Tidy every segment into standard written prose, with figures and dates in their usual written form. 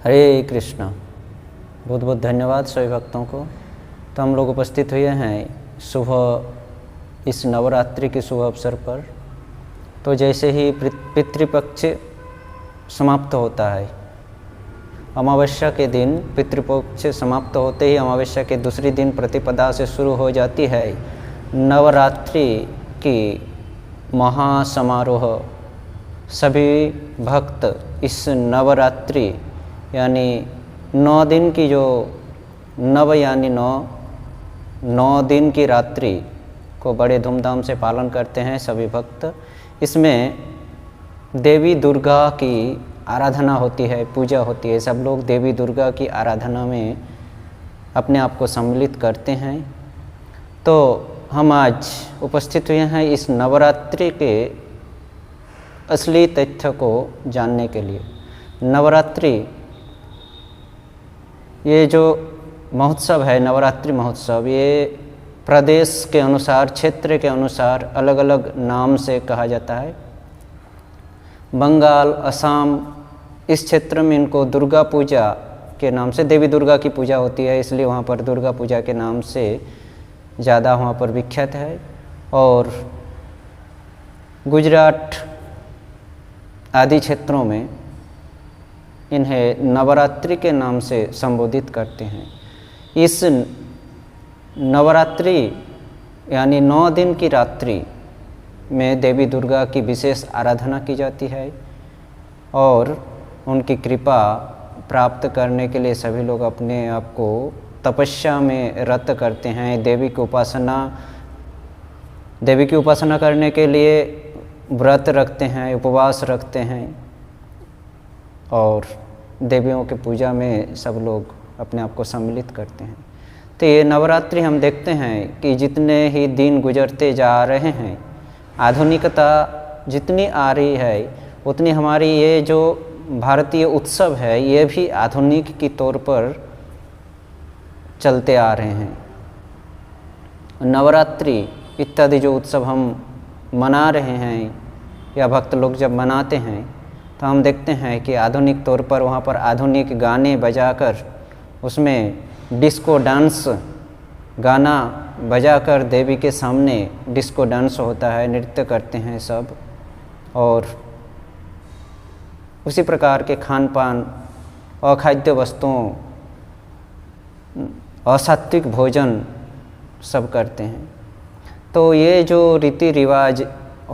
हरे कृष्णा। बहुत बहुत धन्यवाद सभी भक्तों को। तो हम लोग उपस्थित हुए हैं सुबह इस नवरात्रि के शुभ अवसर पर। तो जैसे ही पितृपक्ष समाप्त होता है, अमावस्या के दिन पितृपक्ष समाप्त होते ही अमावस्या के दूसरी दिन प्रतिपदा से शुरू हो जाती है नवरात्रि की महासमारोह। सभी भक्त इस नवरात्रि यानी 9 दिन की जो नव यानी 9 दिन की रात्रि को बड़े धूमधाम से पालन करते हैं सभी भक्त। इसमें देवी दुर्गा की आराधना होती है, पूजा होती है। सब लोग देवी दुर्गा की आराधना में अपने आप को सम्मिलित करते हैं। तो हम आज उपस्थित हुए हैं इस नवरात्रि के असली तथ्य को जानने के लिए। नवरात्रि ये जो महोत्सव है, नवरात्रि महोत्सव, ये प्रदेश के अनुसार, क्षेत्र के अनुसार अलग अलग नाम से कहा जाता है। बंगाल, असम, इस क्षेत्र में इनको दुर्गा पूजा के नाम से, देवी दुर्गा की पूजा होती है, इसलिए वहाँ पर दुर्गा पूजा के नाम से ज़्यादा वहाँ पर विख्यात है। और गुजरात आदि क्षेत्रों में इन्हें नवरात्रि के नाम से संबोधित करते हैं। इस नवरात्रि यानी 9 दिन की रात्रि में देवी दुर्गा की विशेष आराधना की जाती है और उनकी कृपा प्राप्त करने के लिए सभी लोग अपने आप को तपस्या में रत करते हैं। देवी की उपासना करने के लिए व्रत रखते हैं, उपवास रखते हैं और देवियों के पूजा में सब लोग अपने आप को सम्मिलित करते हैं। तो ये नवरात्रि हम देखते हैं कि जितने ही दिन गुजरते जा रहे हैं, आधुनिकता जितनी आ रही है, उतनी हमारी ये जो भारतीय उत्सव है ये भी आधुनिक की तौर पर चलते आ रहे हैं। नवरात्रि इत्यादि जो उत्सव हम मना रहे हैं या भक्त लोग जब मनाते हैं तो हम देखते हैं कि आधुनिक तौर पर वहाँ पर आधुनिक गाने बजाकर, उसमें डिस्को डांस गाना बजाकर देवी के सामने डिस्को डांस होता है, नृत्य करते हैं सब। और उसी प्रकार के खान पान, अखाद्य वस्तुओं, असात्विक भोजन सब करते हैं। तो ये जो रीति रिवाज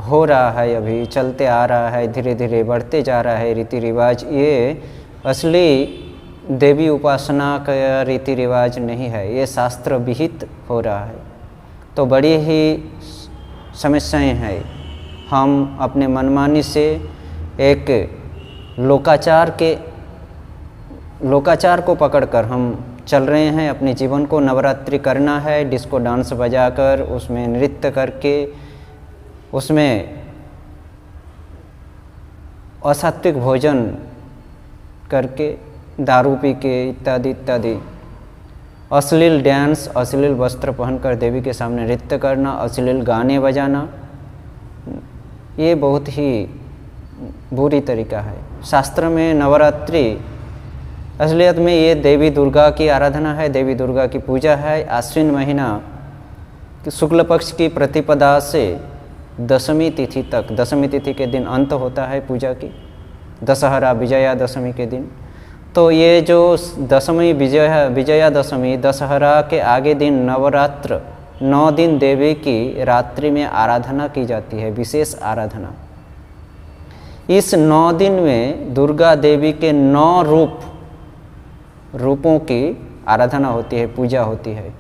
हो रहा है, अभी चलते आ रहा है, धीरे धीरे बढ़ते जा रहा है रीति रिवाज, ये असली देवी उपासना का रीति रिवाज नहीं है, ये शास्त्र विहित हो रहा है। तो बड़ी ही समस्याएं हैं। हम अपने मनमानी से एक लोकाचार को पकड़कर हम चल रहे हैं। अपने जीवन को नवरात्रि करना है, डिस्को डांस बजाकर, उसमें नृत्य करके, उसमें असात्विक भोजन करके, दारू पी के इत्यादि इत्यादि, अश्लील डांस, अश्लील वस्त्र पहनकर देवी के सामने नृत्य करना, अश्लील गाने बजाना, ये बहुत ही बुरी तरीका है। शास्त्र में नवरात्रि असलियत में ये देवी दुर्गा की आराधना है, देवी दुर्गा की पूजा है। आश्विन महीना शुक्ल पक्ष की प्रतिपदा से दशमी तिथि तक, दशमी तिथि के दिन अंत होता है पूजा की, दशहरा विजयादशमी के दिन। तो ये जो दशमी विजयादशमी, दशहरा के आगे दिन नवरात्र, 9 दिन देवी की रात्रि में आराधना की जाती है, विशेष आराधना। इस 9 दिन में दुर्गा देवी के 9 रूपों की आराधना होती है, पूजा होती है।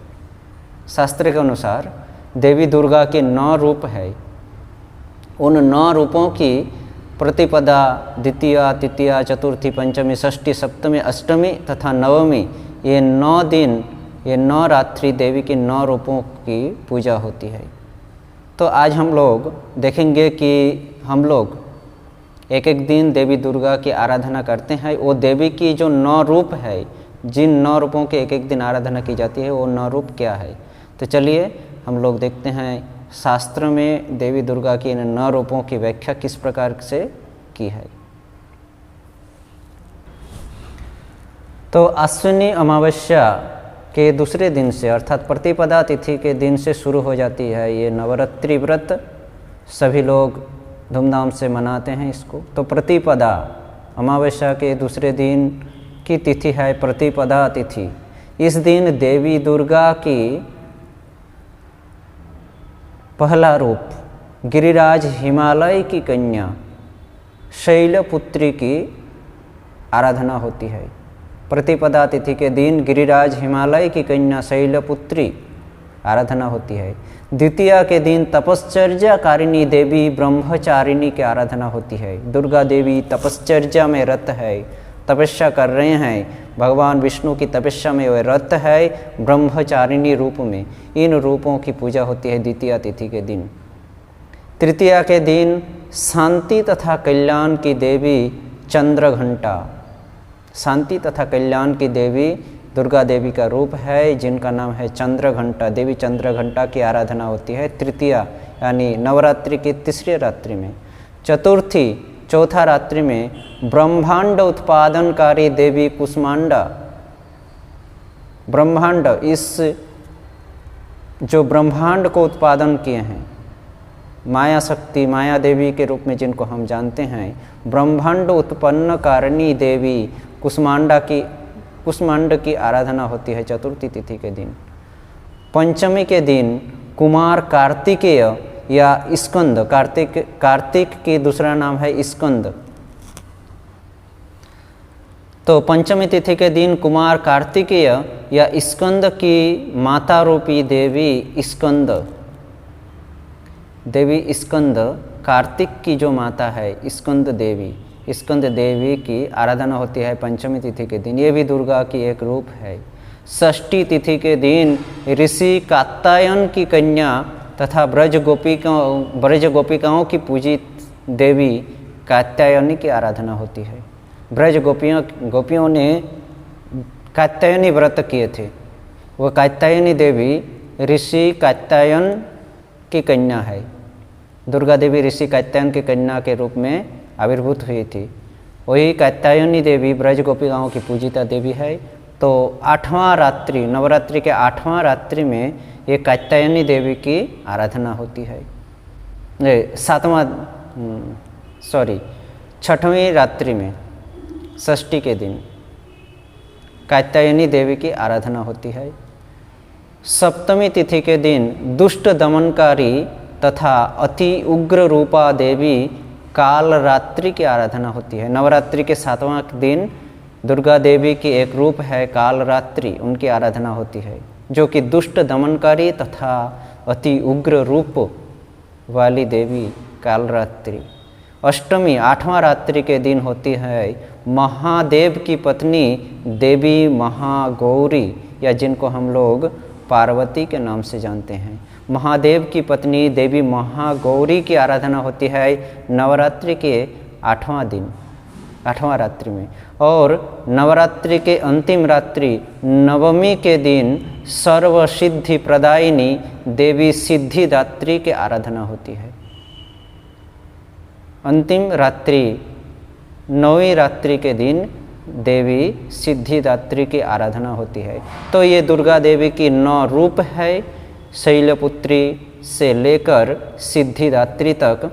शास्त्र के अनुसार देवी दुर्गा के 9 रूप है। उन 9 रूपों की प्रतिपदा, द्वितीया, तृतीया, चतुर्थी, पंचमी, षष्ठी, सप्तमी, अष्टमी तथा नवमी, ये 9 दिन, ये 9 रात्रि देवी के 9 रूपों की पूजा होती है। तो आज हम लोग देखेंगे कि हम लोग एक एक दिन देवी दुर्गा की आराधना करते हैं। वो देवी की जो 9 रूप है, जिन 9 रूपों के एक एक दिन आराधना की जाती है, वो 9 रूप क्या है। तो चलिए हम लोग देखते हैं शास्त्र में देवी दुर्गा की इन 9 रूपों की व्याख्या किस प्रकार से की है। तो अश्विनी अमावस्या के दूसरे दिन से अर्थात प्रतिपदा तिथि के दिन से शुरू हो जाती है ये नवरात्रि व्रत। सभी लोग धूमधाम से मनाते हैं इसको। तो प्रतिपदा अमावस्या के दूसरे दिन की तिथि है प्रतिपदा तिथि। इस दिन देवी दुर्गा की पहला रूप गिरिराज हिमालय की कन्या शैलपुत्री की आराधना होती है। प्रतिपदा तिथि के दिन गिरिराज हिमालय की कन्या शैलपुत्री आराधना होती है। द्वितीया के दिन तपश्चर्याकारिणी देवी ब्रह्मचारिणी की आराधना होती है। दुर्गा देवी तपश्चर्या में रत है, तपस्या कर रहे हैं। भगवान विष्णु की तपस्या में वे रत है ब्रह्मचारिणी रूप में। इन रूपों की पूजा होती है द्वितीया तिथि के दिन। तृतीया के दिन शांति तथा कल्याण की देवी चंद्रघंटा, शांति तथा कल्याण की देवी दुर्गा देवी का रूप है जिनका नाम है चंद्रघंटा। देवी चंद्रघंटा की आराधना होती है तृतीया यानी नवरात्रि की तीसरी रात्रि में। चतुर्थी चौथा रात्रि में ब्रह्मांड उत्पादनकारी देवी कुष्मांडा, ब्रह्मांड इस जो ब्रह्मांड को उत्पादन किए हैं, माया शक्ति माया देवी के रूप में जिनको हम जानते हैं, ब्रह्मांड उत्पन्न कारिणी देवी कुष्मांड की आराधना होती है चतुर्थी तिथि के दिन। पंचमी के दिन कुमार कार्तिकेय या स्कंद, कार्तिक की दूसरा नाम है स्कंद। तो पंचमी तिथि के दिन कुमार कार्तिकेय या स्कंद की माता रूपी देवी स्कंद, देवी स्कंद कार्तिक की जो माता है स्कंद देवी की आराधना होती है पंचमी तिथि के दिन। ये भी दुर्गा की एक रूप है। षष्ठी तिथि के दिन ऋषि कात्यायन की कन्या तथा ब्रज गोपिकाओं की पूजित देवी कात्यायनी की आराधना होती है। ब्रज गोपियों ने कात्यायनी व्रत किए थे। वह कात्यायनी देवी ऋषि कात्यायन की कन्या है। दुर्गा देवी ऋषि कात्यायन की कन्या के रूप में आविर्भूत हुई थी। वही कात्यायनी देवी ब्रज गोपिकाओं की पूजिता देवी है। तो आठवां रात्रि, नवरात्रि के आठवां रात्रि में ये कात्यायनी देवी की आराधना होती है। छठवीं रात्रि में षष्ठी के दिन कात्यायनी देवी की आराधना होती है। सप्तमी तिथि के दिन दुष्ट दमनकारी तथा अति उग्र रूपा देवी कालरात्रि की आराधना होती है। नवरात्रि के सातवां दिन दुर्गा देवी की एक रूप है कालरात्रि, उनकी आराधना होती है जो कि दुष्ट दमनकारी तथा अति उग्र रूप वाली देवी कालरात्रि। अष्टमी आठवां रात्रि के दिन होती है महादेव की पत्नी देवी महागौरी, या जिनको हम लोग पार्वती के नाम से जानते हैं। महादेव की पत्नी देवी महागौरी की आराधना होती है नवरात्रि के आठवां रात्रि में। और नवरात्रि के अंतिम रात्रि नवमी के दिन सर्वसिद्धि प्रदायिनी देवी सिद्धिदात्री की आराधना होती है। अंतिम रात्रि नौवीं रात्रि के दिन देवी सिद्धिदात्री की आराधना होती है। तो ये दुर्गा देवी की 9 रूप है। शैलपुत्री से लेकर सिद्धिदात्री तक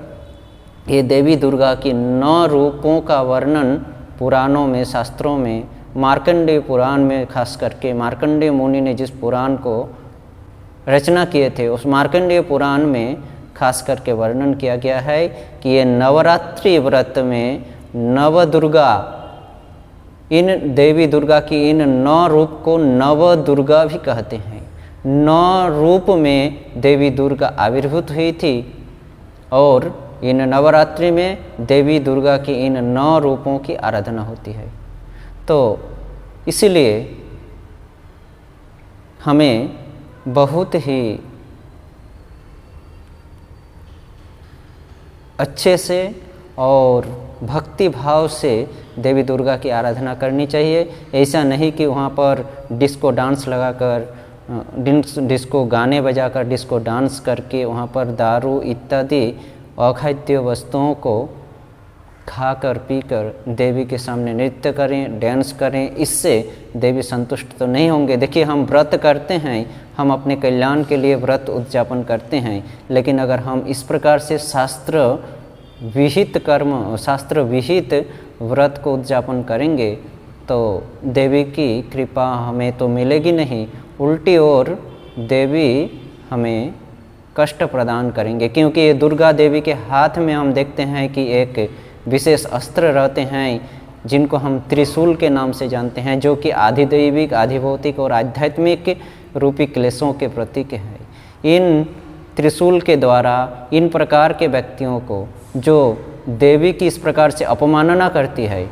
ये देवी दुर्गा की 9 रूपों का वर्णन पुराणों में, शास्त्रों में, मार्कंडेय पुराण में, खास करके मार्कंडेय मुनि ने जिस पुराण को रचना किए थे उस मार्कंडेय पुराण में खास करके वर्णन किया गया है कि ये नवरात्रि व्रत में नव दुर्गा, इन देवी दुर्गा की इन 9 रूप को नव दुर्गा भी कहते हैं। 9 रूप में देवी दुर्गा आविर्भूत हुई थी और इन नवरात्रि में देवी दुर्गा की इन 9 रूपों की आराधना होती है। तो इसलिए हमें बहुत ही अच्छे से और भक्ति भाव से देवी दुर्गा की आराधना करनी चाहिए। ऐसा नहीं कि वहाँ पर डिस्को डांस लगाकर, डिस्को गाने बजाकर, डिस्को डांस करके वहाँ पर दारू इत्यादि अखाद्य वस्तुओं को खाकर पीकर देवी के सामने नृत्य करें, डांस करें, इससे देवी संतुष्ट तो नहीं होंगे। देखिए, हम व्रत करते हैं, हम अपने कल्याण के लिए व्रत उद्यापन करते हैं, लेकिन अगर हम इस प्रकार से शास्त्र विहित कर्म, शास्त्र विहित व्रत को उद्यापन करेंगे तो देवी की कृपा हमें तो मिलेगी नहीं, उल्टी ओर देवी हमें कष्ट प्रदान करेंगे। क्योंकि ये दुर्गा देवी के हाथ में हम देखते हैं कि एक विशेष अस्त्र रहते हैं जिनको हम त्रिशूल के नाम से जानते हैं, जो कि आधिदैविक, आधिभौतिक और आध्यात्मिक रूपी क्लेशों के प्रतीक है। इन त्रिशूल के द्वारा इन प्रकार के व्यक्तियों को जो देवी की इस प्रकार से अपमानना करती है,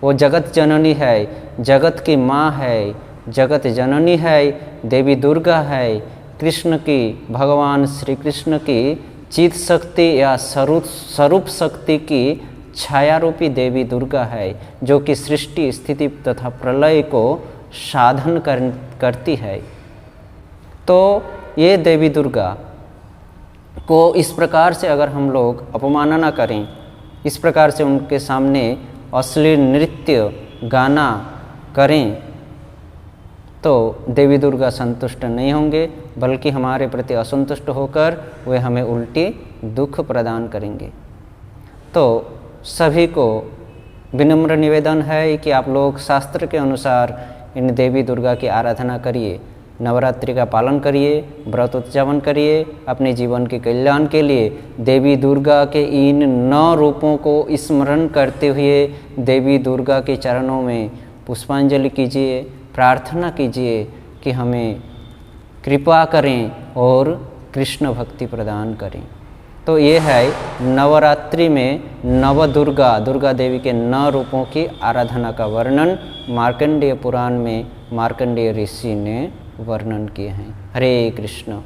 वो जगत जननी है, जगत की माँ है, जगत जननी है, देवी दुर्गा है, कृष्ण की, भगवान श्री कृष्ण की चित शक्ति या स्वरूप शक्ति की छाया रूपी देवी दुर्गा है, जो कि सृष्टि, स्थिति तथा प्रलय को साधन करती है। तो ये देवी दुर्गा को इस प्रकार से अगर हम लोग अपमानना करें, इस प्रकार से उनके सामने अश्लील नृत्य गाना करें, तो देवी दुर्गा संतुष्ट नहीं होंगे, बल्कि हमारे प्रति असंतुष्ट होकर वे हमें उल्टी दुख प्रदान करेंगे। तो सभी को विनम्र निवेदन है कि आप लोग शास्त्र के अनुसार इन देवी दुर्गा की आराधना करिए, नवरात्रि का पालन करिए, व्रत उद्यापन करिए, अपने जीवन के कल्याण के लिए देवी दुर्गा के इन 9 रूपों को स्मरण करते हुए देवी दुर्गा के चरणों में पुष्पांजलि कीजिए, प्रार्थना कीजिए कि हमें कृपा करें और कृष्ण भक्ति प्रदान करें। तो ये है नवरात्रि में दुर्गा देवी के 9 रूपों की आराधना का वर्णन मार्कंडेय पुराण में मार्कंडेय ऋषि ने वर्णन किए हैं। हरे कृष्ण।